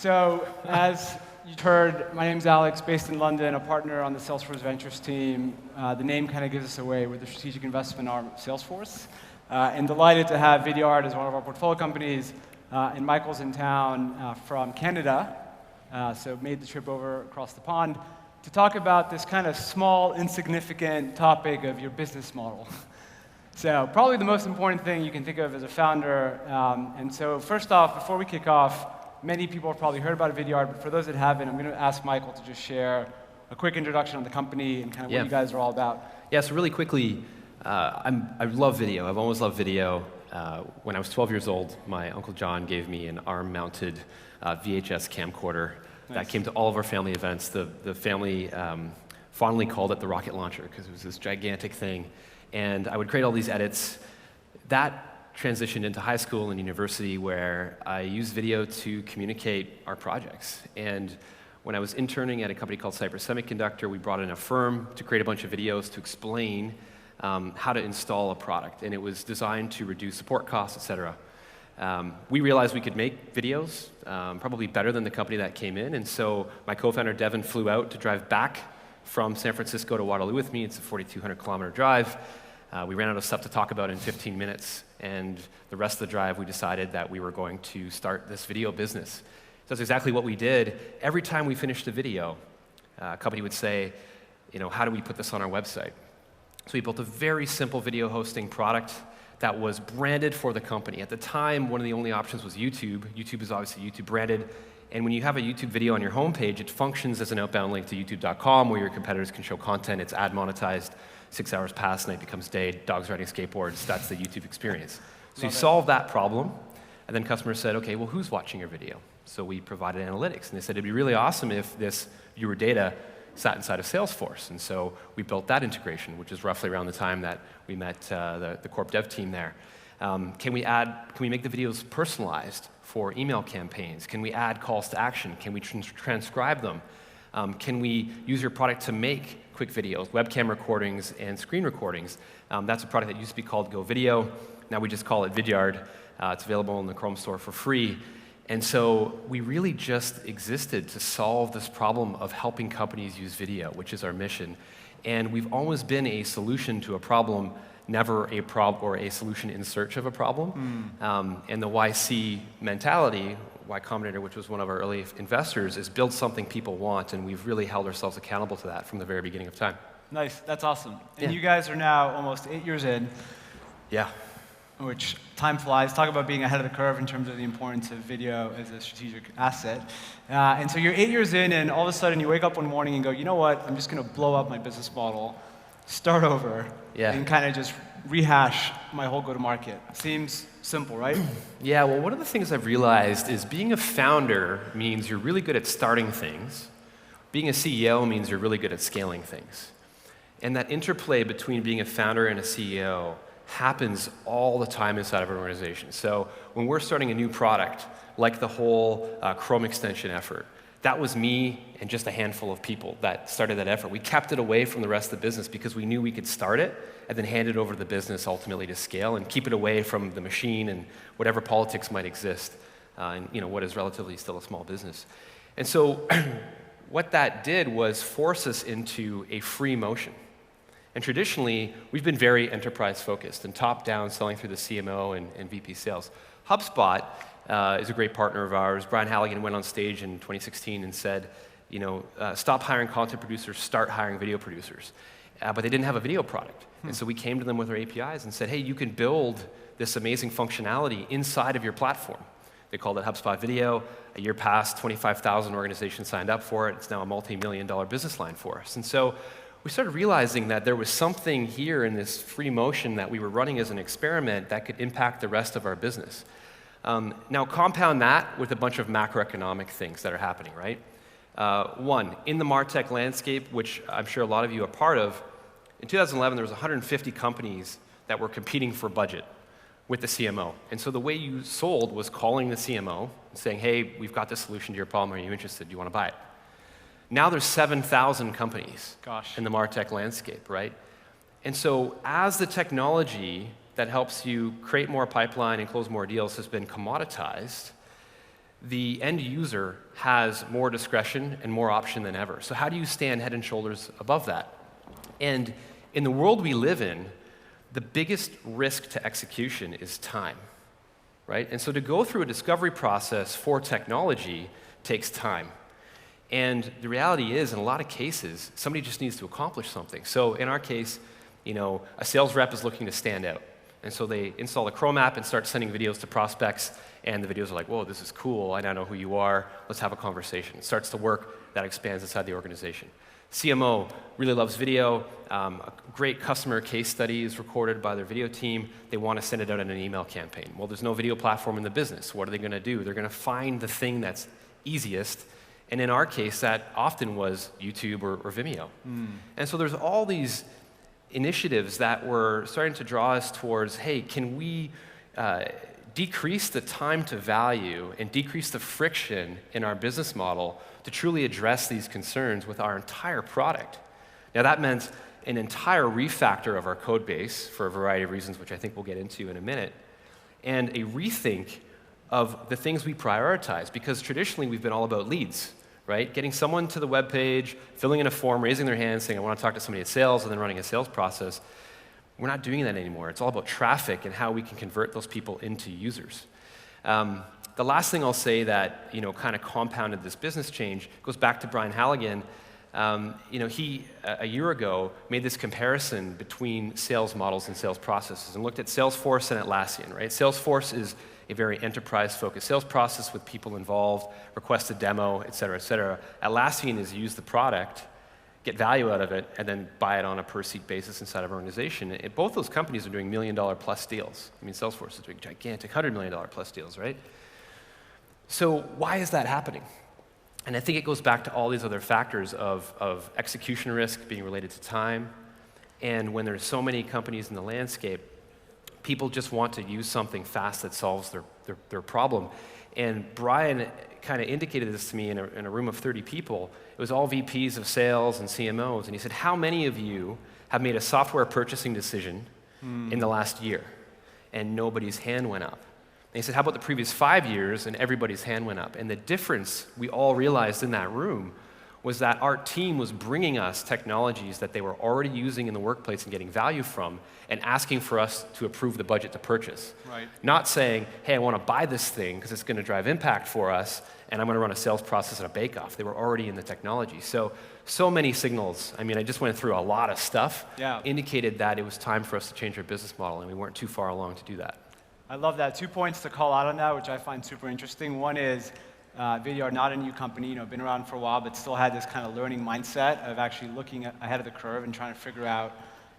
So, as you heard, my name's Alex, based in London, a partner on the Salesforce Ventures team. The name kind of gives us away. We're the strategic investment arm of Salesforce. And delighted to have Vidyard as one of our portfolio companies. And Michael's in town from Canada, so made the trip over across the pond to talk about this kind of small, insignificant topic of your business model. So probably the most important thing you can think of as a founder. And so first off, before we kick off, many people have probably heard about Vidyard, but for those that haven't, I'm going to ask Michael to just share a quick introduction on the company and kind of what you guys are all about. Yeah, so really quickly, I love video. I've always loved video. When I was 12 years old, my Uncle John gave me an ARM-mounted VHS camcorder that came to all of our family events. The family fondly called it the rocket launcher because it was this gigantic thing. And I would create all these edits. That transitioned into high school and university where I used video to communicate our projects. And when I was interning at a company called Cypress Semiconductor, we brought in a firm to create a bunch of videos to explain how to install a product. And it was designed to reduce support costs, et cetera. We realized we could make videos probably better than the company that came in. And so my co-founder, Devin, flew out to drive back from San Francisco to Waterloo with me. It's a 4,200-kilometer drive. We ran out of stuff to talk about in 15 minutes, and the rest of the drive, we decided that we were going to start this video business. So that's exactly what we did. Every time we finished a video, a company would say, how do we put this on our website? So we built a very simple video hosting product that was branded for the company. At the time, one of the only options was YouTube. YouTube is obviously YouTube branded. And when you have a YouTube video on your homepage, it functions as an outbound link to youtube.com where your competitors can show content. It's ad monetized. 6 hours pass, night becomes day, dogs riding skateboards. That's the YouTube experience. So you solved that problem, and then customers said, okay, well, who's watching your video? So we provided analytics, and they said it'd be really awesome if this viewer data sat inside of Salesforce. And so we built that integration, which is roughly around the time that we met the corp dev team there. Can we make the videos personalized for email campaigns? Can we add calls to action? Can we transcribe them? Can we use your product to make quick videos, webcam recordings, and screen recordings? That's a product that used to be called Go Video. Now we just call it Vidyard. It's available in the Chrome store for free. And so we really just existed to solve this problem of helping companies use video, which is our mission. And we've always been a solution to a problem, never a problem or a solution in search of a problem. And the YC mentality, Y Combinator, which was one of our early investors, is build something people want, and we've really held ourselves accountable to that from the very beginning of time. Nice, that's awesome. And you guys are now almost 8 years in. Yeah. Which time flies. Talk about being ahead of the curve in terms of the importance of video as a strategic asset. And so you're 8 years in, and all of a sudden you wake up one morning and go, you know what, I'm just going to blow up my business model, start over, and kind of just rehash my whole go-to-market. Seems simple, right? Yeah, well, one of the things I've realized is being a founder means you're really good at starting things. Being a CEO means you're really good at scaling things. And that interplay between being a founder and a CEO happens all the time inside of an organization. So when we're starting a new product, like the whole Chrome extension effort, that was me and just a handful of people that started that effort. We kept it away from the rest of the business because we knew we could start it and then hand it over to the business ultimately to scale and keep it away from the machine and whatever politics might exist in what is relatively still a small business. And so what that did was force us into a free motion. And traditionally, we've been very enterprise-focused and top-down, selling through the CMO and VP sales. HubSpot is a great partner of ours. Brian Halligan went on stage in 2016 and said, stop hiring content producers, start hiring video producers. But they didn't have a video product. And so we came to them with our APIs and said, hey, you can build this amazing functionality inside of your platform. They called it HubSpot Video. A year passed, 25,000 organizations signed up for it. It's now a multi-million-dollar business line for us. And so we started realizing that there was something here in this free motion that we were running as an experiment that could impact the rest of our business. Now compound that with a bunch of macroeconomic things that are happening, right? One, in the MarTech landscape, which I'm sure a lot of you are part of, in 2011 there was 150 companies that were competing for budget with the CMO. And so the way you sold was calling the CMO and saying, hey, we've got this solution to your problem, are you interested, do you want to buy it? Now there's 7,000 companies in the MarTech landscape, right? And so as the technology that helps you create more pipeline and close more deals has been commoditized, the end user has more discretion and more option than ever. So how do you stand head and shoulders above that? And in the world we live in, the biggest risk to execution is time, right? And so to go through a discovery process for technology takes time. And the reality is, in a lot of cases, somebody just needs to accomplish something. So in our case, a sales rep is looking to stand out. And so they install the Chrome app and start sending videos to prospects, and the videos are like, whoa, this is cool, I now know who you are, let's have a conversation. It starts to work, that expands inside the organization. CMO really loves video, a great customer case study is recorded by their video team, they want to send it out in an email campaign. Well, there's no video platform in the business, what are they going to do? They're going to find the thing that's easiest, and in our case, that often was YouTube or Vimeo. And so there's all these initiatives that were starting to draw us towards, hey, can we decrease the time to value and decrease the friction in our business model to truly address these concerns with our entire product? Now that meant an entire refactor of our code base for a variety of reasons, which I think we'll get into in a minute, and a rethink of the things we prioritize, because traditionally we've been all about leads, right? Getting someone to the web page, filling in a form, raising their hand, saying, I want to talk to somebody at sales, and then running a sales process. We're not doing that anymore. It's all about traffic and how we can convert those people into users. The last thing I'll say that kind of compounded this business change goes back to Brian Halligan. He, a year ago, made this comparison between sales models and sales processes and looked at Salesforce and Atlassian, right? Salesforce is a very enterprise-focused sales process with people involved, request a demo, et cetera, et cetera. Atlassian is use the product, get value out of it, and then buy it on a per-seat basis inside of an organization. Both those companies are doing million-dollar-plus deals. I mean, Salesforce is doing gigantic $100 million-plus deals, right? So why is that happening? And I think it goes back to all these other factors of execution risk being related to time, and when there's so many companies in the landscape, people just want to use something fast that solves their problem. And Brian kind of indicated this to me in a room of 30 people. It was all VPs of sales and CMOs, and he said, how many of you have made a software purchasing decision in the last year? And nobody's hand went up. And he said, how about the previous 5 years? And everybody's hand went up. And the difference we all realized in that room was that our team was bringing us technologies that they were already using in the workplace and getting value from, and asking for us to approve the budget to purchase. Right. Not saying, hey, I want to buy this thing because it's going to drive impact for us, and I'm going to run a sales process and a bake-off. They were already in the technology. So many signals, I mean, I just went through a lot of stuff, indicated that it was time for us to change our business model, and we weren't too far along to do that. I love that. 2 points to call out on that, which I find super interesting. One is Vidyard, not a new company, been around for a while, but still had this kind of learning mindset of actually looking ahead of the curve and trying to figure out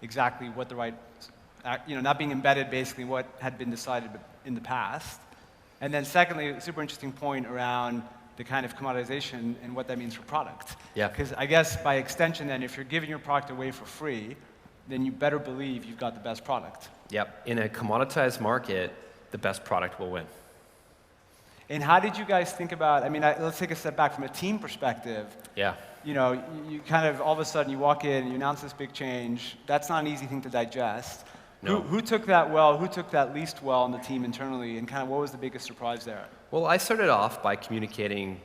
exactly what the right, not being embedded basically what had been decided in the past. And then secondly, a super interesting point around the kind of commoditization and what that means for product. Yeah. Because I guess by extension then, if you're giving your product away for free, then you better believe you've got the best product. Yep. In a commoditized market, the best product will win. And how did you guys think about, let's take a step back from a team perspective. Yeah. You kind of, all of a sudden, you walk in, you announce this big change. That's not an easy thing to digest. No. Who took that well, who took that least well on the team internally, and kind of what was the biggest surprise there? Well, I started off by communicating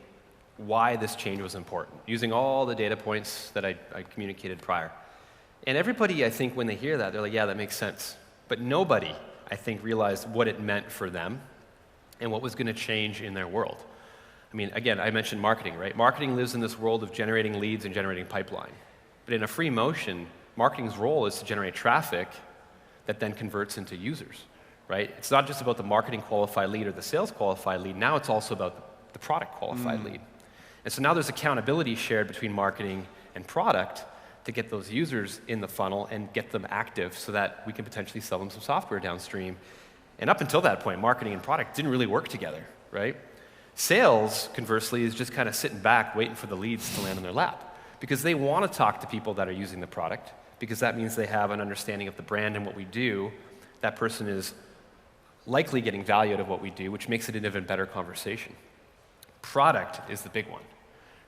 why this change was important, using all the data points that I communicated prior. And everybody, I think, when they hear that, they're like, yeah, that makes sense. But nobody, I think, realized what it meant for them and what was going to change in their world. I mean, again, I mentioned marketing, right? Marketing lives in this world of generating leads and generating pipeline. But in a free motion, marketing's role is to generate traffic that then converts into users, right? It's not just about the marketing qualified lead or the sales qualified lead. Now it's also about the product qualified lead. And so now there's accountability shared between marketing and product to get those users in the funnel and get them active so that we can potentially sell them some software downstream. And up until that point, marketing and product didn't really work together, right? Sales, conversely, is just kind of sitting back waiting for the leads to land on their lap because they want to talk to people that are using the product because that means they have an understanding of the brand and what we do. That person is likely getting value out of what we do, which makes it an even better conversation. Product is the big one,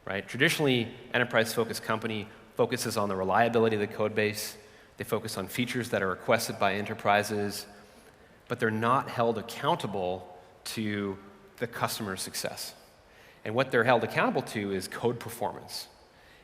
right? Traditionally, enterprise-focused company focuses on the reliability of the code base. They focus on features that are requested by enterprises, but they're not held accountable to the customer's success. And what they're held accountable to is code performance.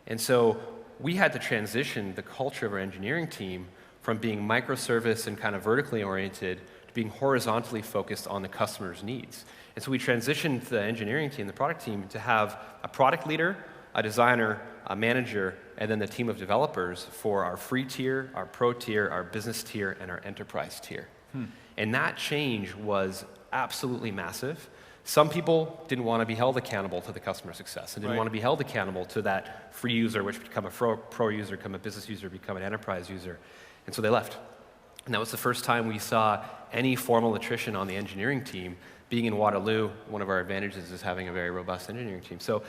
And so we had to transition the culture of our engineering team from being microservice and kind of vertically oriented to being horizontally focused on the customer's needs. And so we transitioned the engineering team, the product team, to have a product leader, a designer, a manager, and then the team of developers for our free tier, our pro tier, our business tier, and our enterprise tier. And that change was absolutely massive. Some people didn't want to be held accountable to the customer success and didn't want to be held accountable to that free user, which become a pro user, become a business user, become an enterprise user. And so they left. And that was the first time we saw any formal attrition on the engineering team. Being in Waterloo, one of our advantages is having a very robust engineering team. So,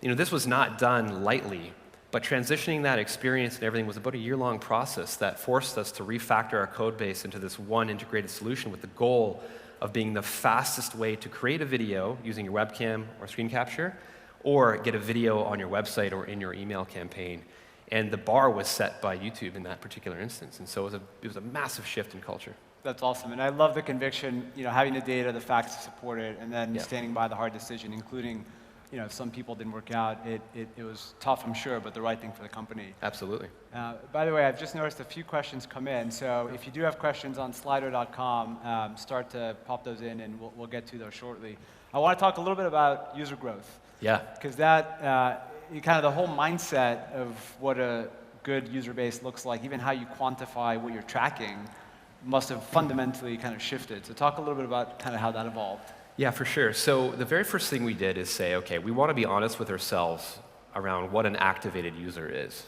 this was not done lightly, but transitioning that experience and everything was about a year-long process that forced us to refactor our code base into this one integrated solution with the goal of being the fastest way to create a video using your webcam or screen capture, or get a video on your website or in your email campaign. And the bar was set by YouTube in that particular instance. And so it was a massive shift in culture. That's awesome, and I love the conviction, having the data, the facts to support it, and then standing by the hard decision, including, if some people didn't work out, it was tough, I'm sure, but the right thing for the company. Absolutely. By the way, I've just noticed a few questions come in, so if you do have questions on Slido.com, start to pop those in, and we'll get to those shortly. I want to talk a little bit about user growth. Yeah. Because that, kind of the whole mindset of what a good user base looks like, even how you quantify what you're tracking, must have fundamentally kind of shifted. So talk a little bit about kind of how that evolved. Yeah, for sure. So the very first thing we did is say, okay, we want to be honest with ourselves around what an activated user is.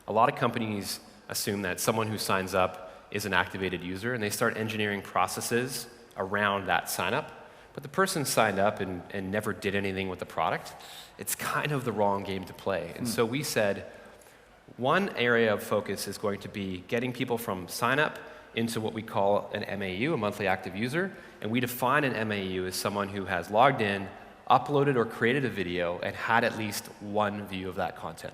A lot of companies assume that someone who signs up is an activated user, and they start engineering processes around that sign up. But the person signed up and never did anything with the product. It's kind of the wrong game to play. And so we said, one area of focus is going to be getting people from sign up into what we call an MAU, a monthly active user, and we define an MAU as someone who has logged in, uploaded or created a video, and had at least one view of that content.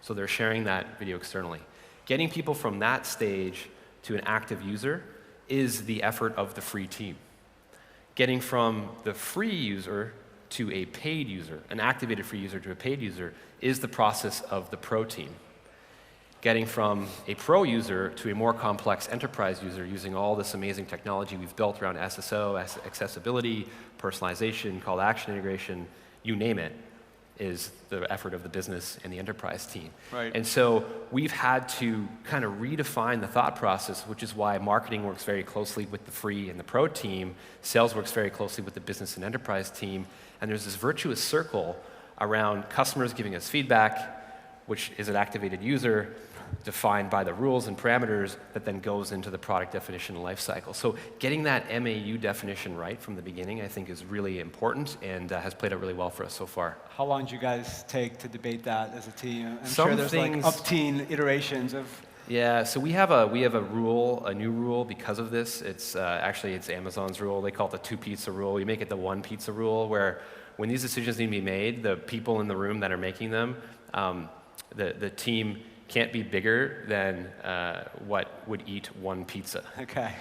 So they're sharing that video externally. Getting people from that stage to an active user is the effort of the free team. Getting from the free user to a paid user, an activated free user to a paid user, is the process of the pro team. Getting from a pro user to a more complex enterprise user using all this amazing technology we've built around SSO, accessibility, personalization, call to action integration, you name it, is the effort of the business and the enterprise team. Right. And so we've had to kind of redefine the thought process, which is why marketing works very closely with the free and the pro team, sales works very closely with the business and enterprise team, and there's this virtuous circle around customers giving us feedback, which is an activated user, defined by the rules and parameters that then goes into the product definition and lifecycle. So getting that MAU definition right from the beginning, I think, is really important and has played out really well for us so far. How long did you guys take to debate that as a team? I'm Some sure there's things, like up-teen iterations of... Yeah, so we have a rule, a new rule because of this. It's actually it's Amazon's rule. They call it the 2-pizza rule. We make it the 1-pizza rule, where when these decisions need to be made, the people in the room that are making them, the team can't be bigger than what would eat 1 pizza. Okay.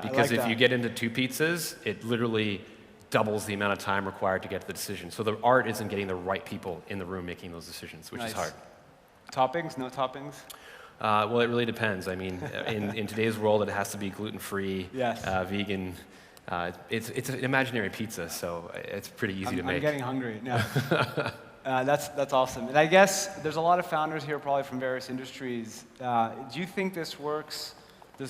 Because if you get into 2 pizzas, it literally doubles the amount of time required to get to the decision. So the art is in getting the right people in the room making those decisions, which is hard. Toppings? No toppings? Well, it really depends. I mean, in today's world, it has to be gluten-free, vegan. It's an imaginary pizza, so it's pretty easy to make. I'm getting hungry. No. That's awesome. And I guess there's a lot of founders here probably from various industries. Do you think this works, the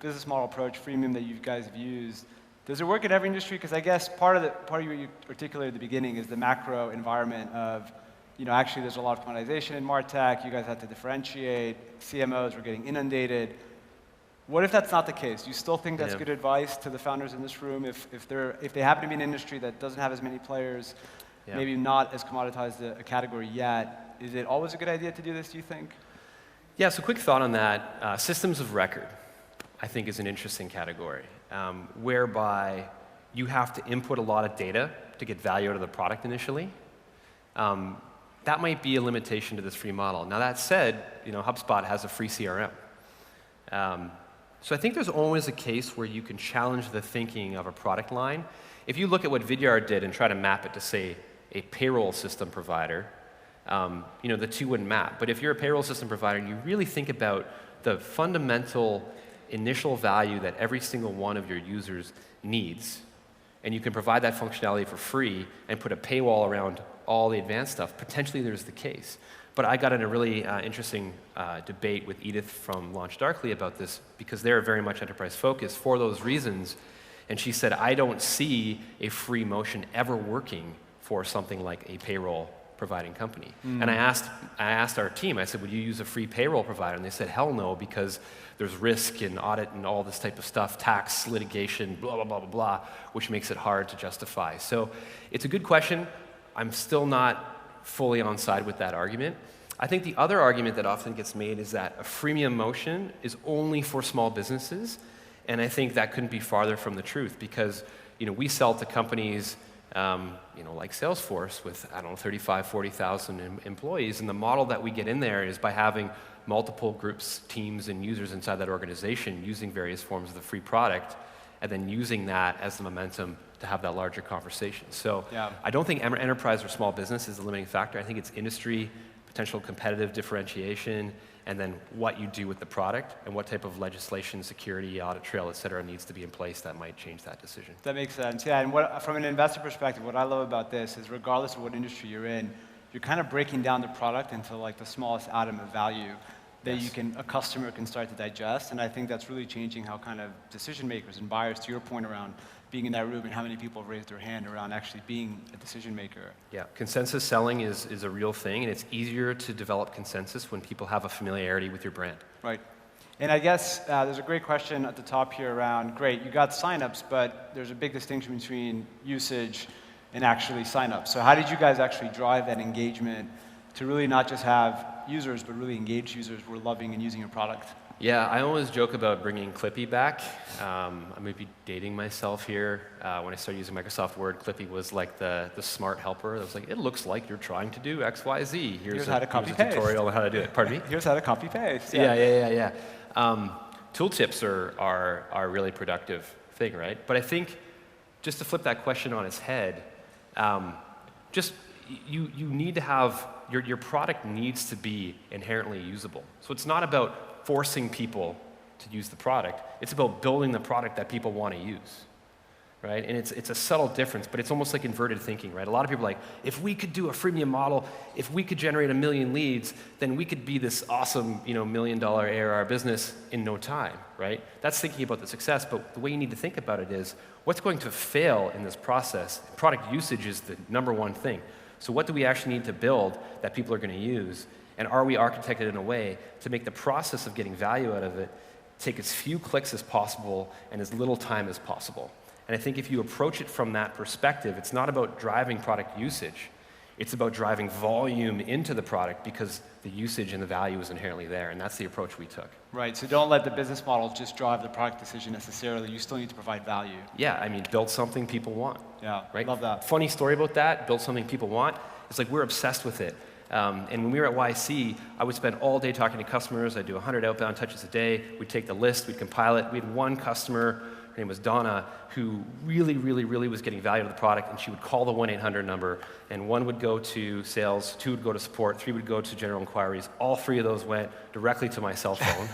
business model approach, freemium that you guys have used, does it work in every industry? Because I guess part of what you articulated at the beginning is the macro environment of, actually there's a lot of commoditization in MarTech, you guys had to differentiate, CMOs were getting inundated. What if that's not the case? Do you still think that's good advice to the founders in this room if they happen to be in an industry that doesn't have as many players, maybe not as commoditized a category yet? Is it always a good idea to do this, do you think? Yeah, so quick thought on that. Systems of record, I think, is an interesting category, whereby you have to input a lot of data to get value out of the product initially. That might be a limitation to this free model. Now that said, HubSpot has a free CRM. So I think there's always a case where you can challenge the thinking of a product line if you look at what Vidyard did and try to map it to, say, a payroll system provider, the two wouldn't map. But if you're a payroll system provider and you really think about the fundamental initial value that every single one of your users needs, and you can provide that functionality for free and put a paywall around all the advanced stuff, potentially there's the case. But I got in a really interesting debate with Edith from Launch Darkly about this because they're very much enterprise focused for those reasons. And she said, I don't see a free motion ever working for something like a payroll providing company. And I asked our team, I said, would you use a free payroll provider? And they said, hell no, because there's risk and audit and all this type of stuff, tax, litigation, blah, blah, blah, blah, blah, which makes it hard to justify. So it's a good question. I'm still not fully on side with that argument. I think the other argument that often gets made is that a freemium motion is only for small businesses, and I think that couldn't be farther from the truth because we sell to companies like Salesforce with, 35, 40,000 employees, and the model that we get in there is by having multiple groups, teams, and users inside that organization using various forms of the free product, and then using that as the momentum to have that larger conversation. So I don't think enterprise or small business is the limiting factor. I think it's industry, potential competitive differentiation, and then what you do with the product and what type of legislation, security, audit trail, et cetera, needs to be in place that might change that decision. That makes sense. Yeah, and from an investor perspective, what I love about this is regardless of what industry you're in, you're kind of breaking down the product into like the smallest atom of value that a customer can start to digest. And I think that's really changing how kind of decision makers and buyers, to your point around being in that room and how many people have raised their hand around actually being a decision maker. Yeah, consensus selling is a real thing, and it's easier to develop consensus when people have a familiarity with your brand. Right. And I guess there's a great question at the top here around, great, you got signups, but there's a big distinction between usage and actually signups. So how did you guys actually drive that engagement to really not just have users, but really engage users who are loving and using your product? Yeah, I always joke about bringing Clippy back. I may be dating myself here. When I started using Microsoft Word, Clippy was like the smart helper. It was like, it looks like you're trying to do X, Y, Z. Here's how to copy paste. Tutorial on how to do it. Pardon me? Here's how to copy paste. Yeah. Tooltips are a really productive thing, right? But I think just to flip that question on its head, you need to have, your product needs to be inherently usable. So it's not about forcing people to use the product. It's about building the product that people want to use, right? And it's a subtle difference, but it's almost like inverted thinking, right? A lot of people are like, if we could do a freemium model, if we could generate 1 million leads, then we could be this awesome, $1 million ARR business in no time, right? That's thinking about the success, but the way you need to think about it is, what's going to fail in this process? Product usage is the #1 thing. So what do we actually need to build that people are going to use? And are we architected in a way to make the process of getting value out of it take as few clicks as possible and as little time as possible? And I think if you approach it from that perspective, it's not about driving product usage. It's about driving volume into the product because the usage and the value is inherently there, and that's the approach we took. Right, so don't let the business model just drive the product decision necessarily. You still need to provide value. Yeah, I mean, build something people want. Yeah, right? Love that. Funny story about that, build something people want. It's like we're obsessed with it. And when we were at YC, I would spend all day talking to customers. I'd do 100 outbound touches a day. We'd take the list, we'd compile it. We had one customer, her name was Donna, who really was getting value out of the product, and she would call the 1-800 number, and 1 would go to sales, 2 would go to support, 3 would go to general inquiries. All 3 of those went directly to my cell phone.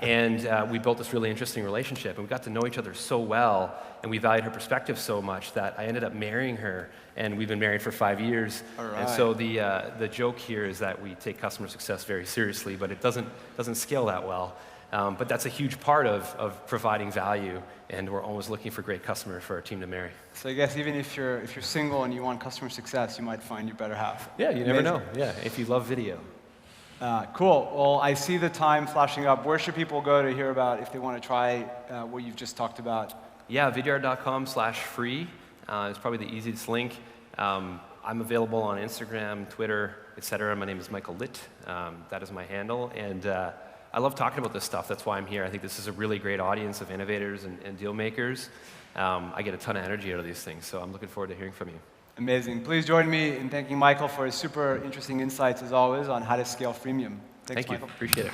And we built this really interesting relationship, and we got to know each other so well, and we valued her perspective so much that I ended up marrying her, and we've been married for 5 years. All right. And so the joke here is that we take customer success very seriously, but it doesn't scale that well. But that's a huge part of providing value, and we're always looking for great customers for our team to marry. So I guess even if you're single and you want customer success, you might find your better half. Yeah, you never know. Yeah, if you love video. Cool. Well, I see the time flashing up. Where should people go to hear about if they want to try what you've just talked about? Yeah, vidyard.com/free is probably the easiest link. I'm available on Instagram, Twitter, etc. My name is Michael Litt. That is my handle, and I love talking about this stuff. That's why I'm here. I think this is a really great audience of innovators and deal makers. I get a ton of energy out of these things, so I'm looking forward to hearing from you. Amazing. Please join me in thanking Michael for his super interesting insights, as always, on how to scale freemium. Thanks, Thank you. Michael. Appreciate it.